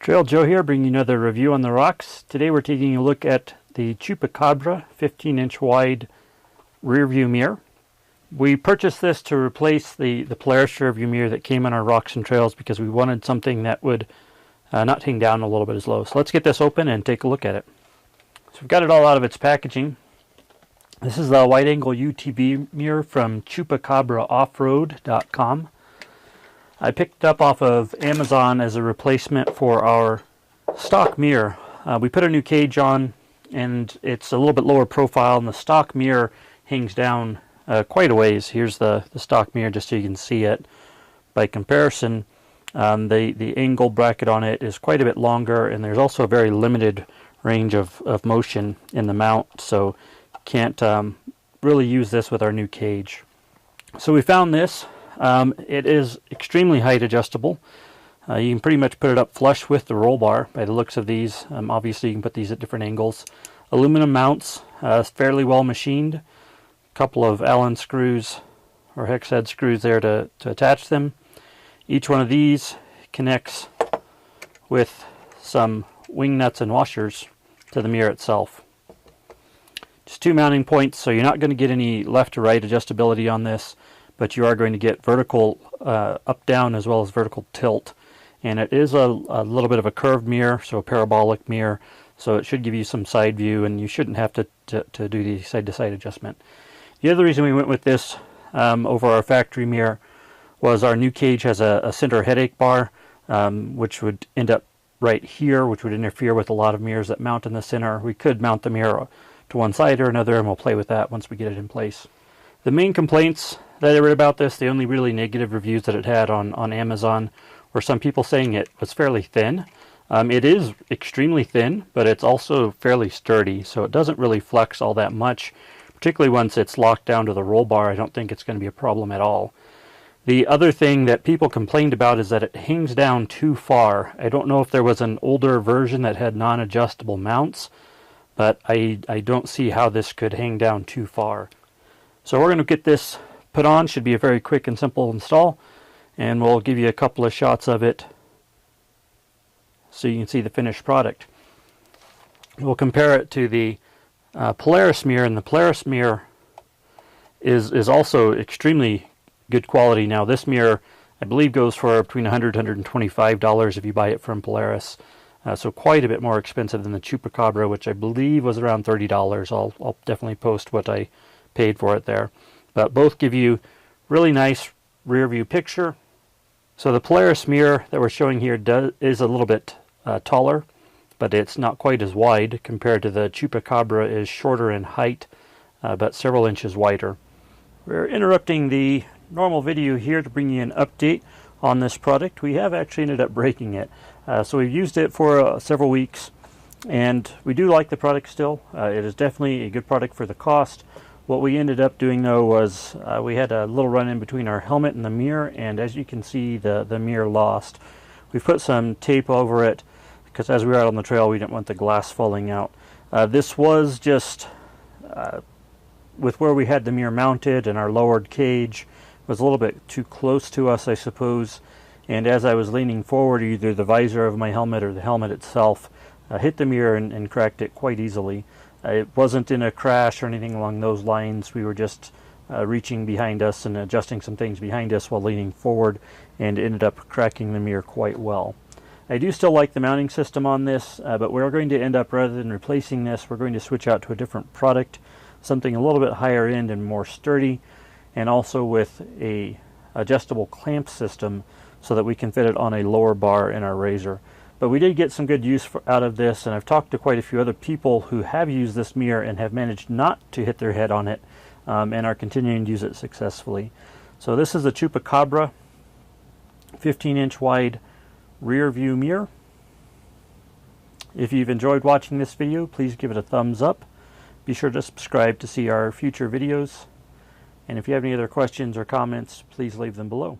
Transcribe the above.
TrailJoe here, bringing you another review on the rocks. Today we're taking a look at the Chupacabra 15-inch wide rear view mirror. We purchased this to replace the Polaris rear view mirror that came on our rocks and trails because we wanted something that would not hang down a little bit as low. So let's get this open and take a look at it. So we've got it all out of its packaging. This is the wide angle UTV mirror from ChupacabraOffroad.com. I picked it up off of Amazon as a replacement for our stock mirror. We put a new cage on and it's a little bit lower profile, and the stock mirror hangs down quite a ways. Here's the stock mirror just so you can see it. By comparison, the angle bracket on it is quite a bit longer, and there's also a very limited range of motion in the mount, so can't really use this with our new cage. So we found this. It is extremely height adjustable. You can pretty much put it up flush with the roll bar by the looks of these. Obviously you can put these at different angles. Aluminum mounts, fairly well machined. A couple of Allen screws or hex head screws there to attach them. Each one of these connects with some wing nuts and washers to the mirror itself. Just two mounting points, so you're not going to get any left to right adjustability on this, but you are going to get vertical up-down as well as vertical tilt. And it is a little bit of a curved mirror, so a parabolic mirror, so it should give you some side view, and you shouldn't have to do the side-to-side adjustment. The other reason we went with this over our factory mirror was our new cage has a center headache bar, which would end up right here, which would interfere with a lot of mirrors that mount in the center. We could mount the mirror to one side or another, and we'll play with that once we get it in place. The main complaints that I read about this, the only really negative reviews that it had on Amazon, were some people saying it was fairly thin. It is extremely thin, but it's also fairly sturdy, so it doesn't really flex all that much. Particularly once it's locked down to the roll bar, I don't think it's going to be a problem at all. The other thing that people complained about is that it hangs down too far. I don't know if there was an older version that had non-adjustable mounts, but I don't see how this could hang down too far. So we're going to get this put on. Should be a very quick and simple install, and we'll give you a couple of shots of it so you can see the finished product. We'll compare it to the Polaris mirror, and the Polaris mirror is also extremely good quality. Now this mirror I believe goes for between $100 and $125 if you buy it from Polaris, so quite a bit more expensive than the Chupacabra, which I believe was around $30. I'll definitely post what I paid for it there. But both give you really nice rear view picture. So the Polaris mirror that we're showing here is a little bit taller, but it's not quite as wide compared to the Chupacabra. Is shorter in height, but several inches wider. We're interrupting the normal video here to bring you an update on this product. We have actually ended up breaking it. So we've used it for several weeks, and we do like the product still. It is definitely a good product for the cost. What we ended up doing though was we had a little run in between our helmet and the mirror, and as you can see the mirror lost. We put some tape over it because as we were out on the trail we didn't want the glass falling out. This was just with where we had the mirror mounted and our lowered cage was a little bit too close to us, I suppose, and as I was leaning forward, either the visor of my helmet or the helmet itself hit the mirror and cracked it quite easily. It wasn't in a crash or anything along those lines. We were just reaching behind us and adjusting some things behind us while leaning forward, and ended up cracking the mirror quite well. I do still like the mounting system on this, but we're going to end up, rather than replacing this, we're going to switch out to a different product, something a little bit higher end and more sturdy, and also with a adjustable clamp system so that we can fit it on a lower bar in our razor. But we did get some good use out of this, and I've talked to quite a few other people who have used this mirror and have managed not to hit their head on it, and are continuing to use it successfully. So this is the Chupacabra 15-inch wide rear view mirror. If you've enjoyed watching this video, please give it a thumbs up. Be sure to subscribe to see our future videos. And if you have any other questions or comments, please leave them below.